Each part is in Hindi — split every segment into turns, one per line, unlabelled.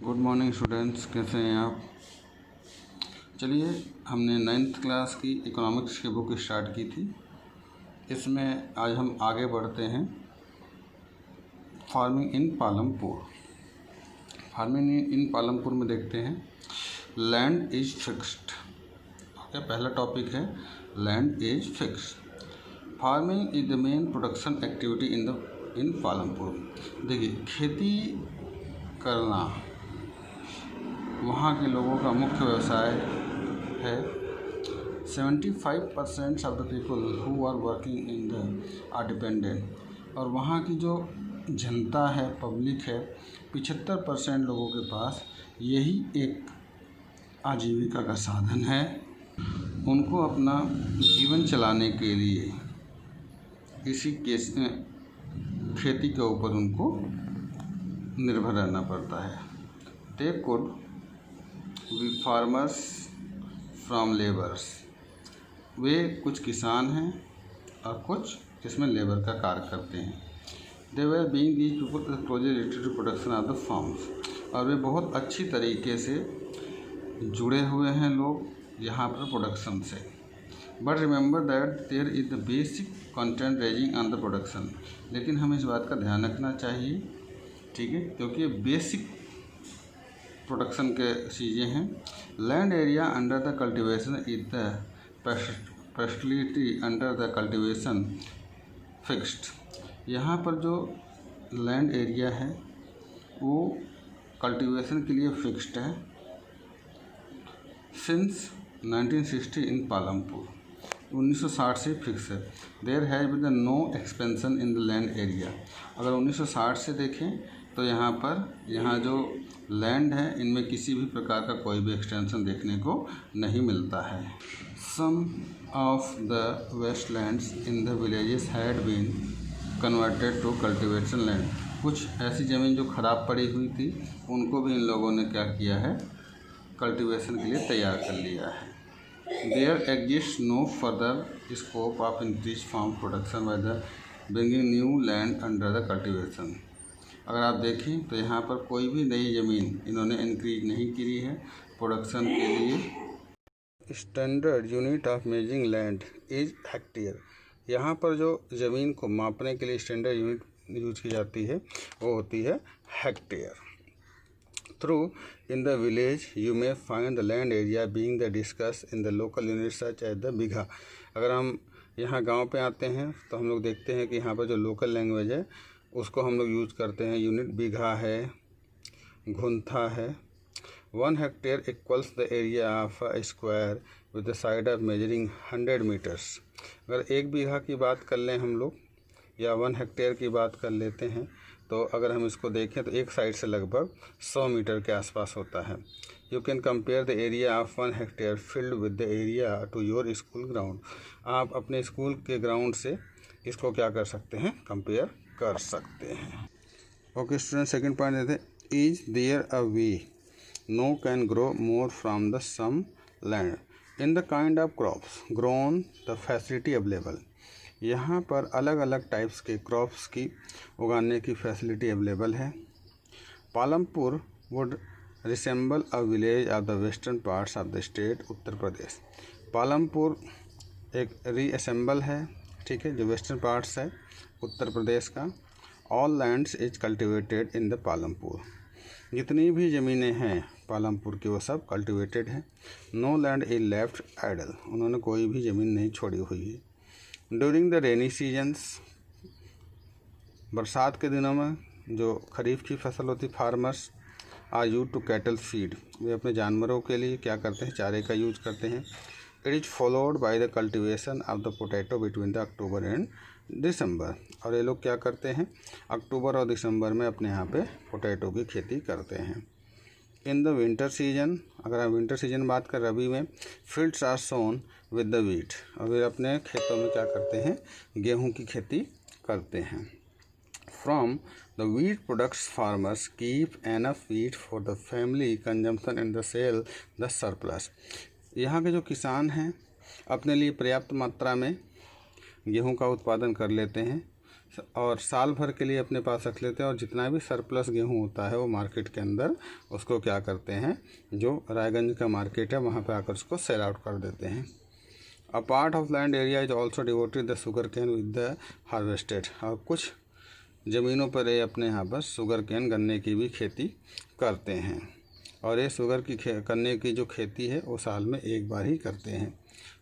गुड मॉर्निंग स्टूडेंट्स, कैसे हैं आप। चलिए, हमने 9th क्लास की इकोनॉमिक्स की बुक स्टार्ट की थी। इसमें आज हम आगे बढ़ते हैं। Farming in Palampur. Farming in Palampur में देखते हैं लैंड इज फिक्स्ड। ओके, पहला टॉपिक है land is fixed. Farming is the main production activity in Palampur. देखिए, खेती करना वहाँ के लोगों का मुख्य व्यवसाय है। 75% of the people who are working in the are dependent. और वहाँ की जो जनता है, पब्लिक है, 75% लोगों के पास यही एक आजीविका का साधन है। उनको अपना जीवन चलाने के लिए इसी केस खेती के ऊपर उनको निर्भर रहना पड़ता है। They could we farmers from labours. वे कुछ किसान हैं और कुछ इसमें लेबर का कार्य करते हैं। They were being these people closely related to production of the farms. और वे बहुत अच्छी तरीके से जुड़े हुए हैं लोग यहाँ पर प्रोडक्शन से। But remember that there is the basic content raising on the production. लेकिन हमें इस बात का ध्यान रखना चाहिए, ठीक है, क्योंकि ये बेसिक प्रोडक्शन के चीज़ें हैं। Land area under the cultivation is the facility under the cultivation fixed. यहाँ पर जो लैंड एरिया है वो कल्टीवेशन के लिए फिक्स्ड है सिंस 1960 इन पालमपुर। 1960 से फिक्स है। There has been no expansion in the land area. अगर 1960 से देखें तो यहाँ जो लैंड है इनमें किसी भी प्रकार का कोई भी एक्सटेंशन देखने को नहीं मिलता है। Some of the wastelands in the villages had been converted to cultivation land. कुछ ऐसी ज़मीन जो ख़राब पड़ी हुई थी उनको भी इन लोगों ने क्या किया है, कल्टीवेशन के लिए तैयार कर लिया है। There exist no further scope of increase farm production by the bringing new land under the cultivation. अगर आप देखें तो यहाँ पर कोई भी नई ज़मीन इन्होंने इंक्रीज नहीं की है प्रोडक्शन के लिए। Standard unit of measuring land is hectare. यहाँ पर जो ज़मीन को मापने के लिए स्टैंडर्ड यूनिट यूज की जाती है वो होती है hectare. Through in the village you may find the land area being the discuss in the local unit such as the bigha. अगर हम यहाँ गांव पे आते हैं तो हम लोग देखते हैं कि यहाँ पर जो लोकल लैंग्वेज है उसको हम लोग यूज करते हैं। यूनिट बीघा है, घुंथा है। 1 hectare equals the area of a square with the side of measuring 100 metres. अगर 1 बीघा की बात कर लें हम लोग या 1 हेक्टेयर की बात कर लेते हैं तो अगर हम इसको देखें तो एक साइड से लगभग 100 मीटर के आसपास होता है। You can compare the area of 1 hectare field with the area to your school ground. आप अपने स्कूल के ग्राउंड से इसको क्या कर सकते हैं, कंपेयर कर सकते हैं। ओके स्टूडेंट, सेकंड पॉइंट देते हैं is there a way no can grow more from the same land in the kind of crops grown the facility available. यहाँ पर अलग अलग टाइप्स के क्रॉप्स की उगाने की फैसिलिटी अवेलेबल है। Palampur would resemble a village of the western parts of the state Uttar Pradesh. Palampur एक रीअसेंबल है, ठीक है, जो वेस्टर्न पार्ट्स है उत्तर प्रदेश का। All lands is cultivated in the Palampur. जितनी भी ज़मीनें हैं पालमपुर की वो सब कल्टिवेटेड हैं। No land is left idle. उन्होंने कोई भी ज़मीन नहीं छोड़ी हुई है। ड्यूरिंग द रेनी सीजन्स, बरसात के दिनों में जो खरीफ की फसल होती, farmers are use to cattle feed. वे अपने जानवरों के लिए क्या करते हैं, चारे का यूज करते हैं। It is followed by the cultivation of the potato between the October and December. और ये लोग क्या करते हैं, अक्टूबर और दिसंबर में अपने यहाँ पे पोटैटो की खेती करते हैं। इन द विंटर सीजन, अगर आप विंटर सीजन बात कर, रबी में fields are sown with the wheat. और वे अपने खेतों में क्या करते हैं, गेहूँ की खेती करते हैं। From the wheat products farmers keep enough wheat for the family consumption and the sale the surplus. यहाँ के जो किसान हैं अपने लिए पर्याप्त मात्रा में गेहूं का उत्पादन कर लेते हैं। और साल भर के लिए अपने पास रख लेते हैं, और जितना भी सरप्लस गेहूँ होता है वो मार्केट के अंदर उसको क्या करते हैं, जो रायगंज का मार्केट है वहाँ पे आकर उसको सेल आउट कर देते हैं। A part of land area is also devoted the sugar cane with the harvested, और कुछ ज़मीनों पर ये अपने यहाँ पर शुगर कैन गन्ने की भी खेती करते हैं, और ये शुगर की गन्ने की जो खेती है वो साल में एक बार ही करते हैं।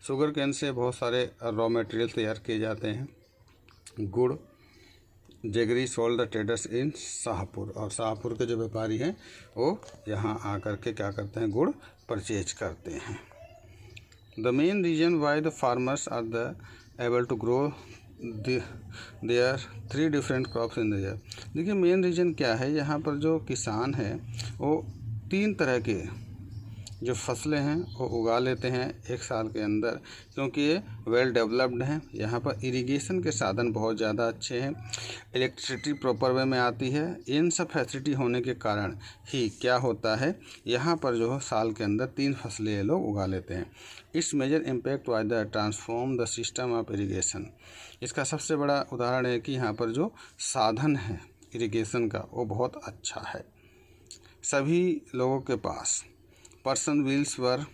शुगर कैन से बहुत सारे रॉ मटेरियल तैयार किए जाते हैं। गुड़, जेगरी सोल्ड द ट्रेडर्स इन शाहपुर, और शाहपुर के जो व्यापारी हैं वो यहाँ आकर के क्या करते हैं, गुड़ परचेज करते हैं। The main reason why the farmers are the able to grow their 3 different crops in the year. देखिए मेन रीज़न क्या है, यहाँ पर जो किसान है वो 3 तरह के जो फसलें हैं वो उगा लेते हैं एक साल के अंदर, क्योंकि ये वेल डेवलप्ड हैं। यहाँ पर इरिगेशन के साधन बहुत ज़्यादा अच्छे हैं, इलेक्ट्रिसिटी प्रॉपर वे में आती है। इन सब फैसिलिटी होने के कारण ही क्या होता है, यहाँ पर जो साल के अंदर 3 फसलें ये लोग उगा लेते हैं। इस major impact why the transform the system of irrigation. इसका सबसे बड़ा उदाहरण है कि यहाँ पर जो साधन है इरिगेशन का वो बहुत अच्छा है। सभी लोगों के पास Persian wheels were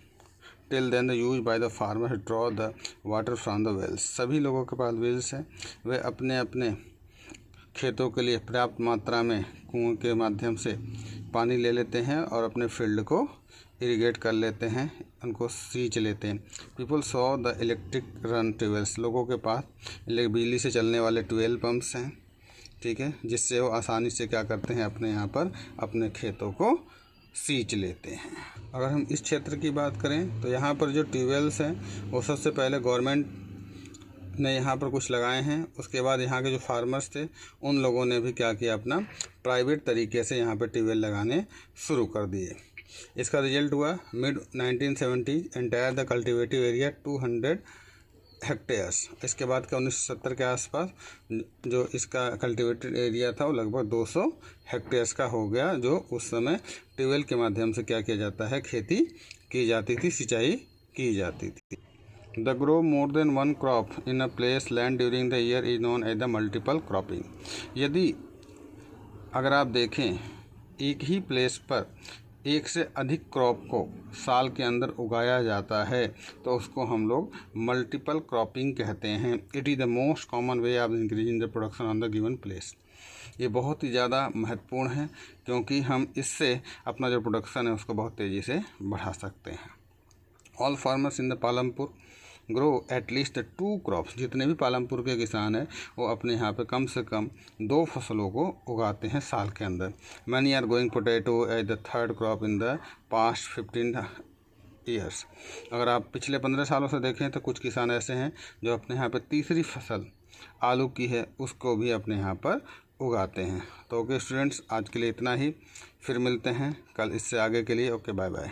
till then the use by the farmer draw the water from the wells. सभी लोगों के पास व्हील्स हैं, वे अपने अपने खेतों के लिए पर्याप्त मात्रा में कुओं के माध्यम से पानी ले लेते हैं और अपने फील्ड को इरिगेट कर लेते हैं, उनको सींच लेते हैं। People saw the electric run tube wells. लोगों के पास बिजली से चलने वाले ट्यूबवेल पम्प्स हैं, ठीक है, जिससे वो आसानी से क्या करते हैं, अपने यहाँ पर अपने खेतों को सींच लेते हैं। अगर हम इस क्षेत्र की बात करें तो यहाँ पर जो ट्यूबवेल्स हैं वो सबसे पहले गवर्नमेंट ने यहाँ पर कुछ लगाए हैं। उसके बाद यहाँ के जो फार्मर्स थे उन लोगों ने भी क्या किया, अपना प्राइवेट तरीके से यहाँ पर ट्यूबवेल लगाने शुरू कर दिए। इसका रिजल्ट हुआ mid 1970 entire the cultivative area 200 hectares. इसके बाद का 1970 के आसपास जो इसका कल्टिवेटेड एरिया था वो लगभग 200 हेक्टेयर्स का हो गया, जो उस समय ट्यूबवेल के माध्यम से क्या किया जाता है, खेती की जाती थी, सिंचाई की जाती थी। The grow more than 1 crop in a place land during the year is known as the multiple cropping. यदि अगर आप देखें एक ही प्लेस पर एक से अधिक क्रॉप को साल के अंदर उगाया जाता है तो उसको हम लोग मल्टीपल क्रॉपिंग कहते हैं। It is the most common way of increasing the production on the given place. ये बहुत ही ज़्यादा महत्वपूर्ण है, क्योंकि हम इससे अपना जो प्रोडक्शन है उसको बहुत तेज़ी से बढ़ा सकते हैं। All farmers in the Palampur grow at least 2 crops. जितने भी पालमपुर के किसान हैं वो अपने यहाँ पे कम से कम 2 फसलों को उगाते हैं साल के अंदर। Many are going potato as the 3rd crop in the past 15 years. अगर आप पिछले 15 सालों से देखें तो कुछ किसान ऐसे हैं जो अपने यहाँ पर तीसरी फसल आलू की है उसको भी अपने यहाँ पर उगाते हैं। तो ओके स्टूडेंट्स, आज के लिए इतना ही, फिर मिलते हैं कल इससे आगे के लिए। Okay, bye bye.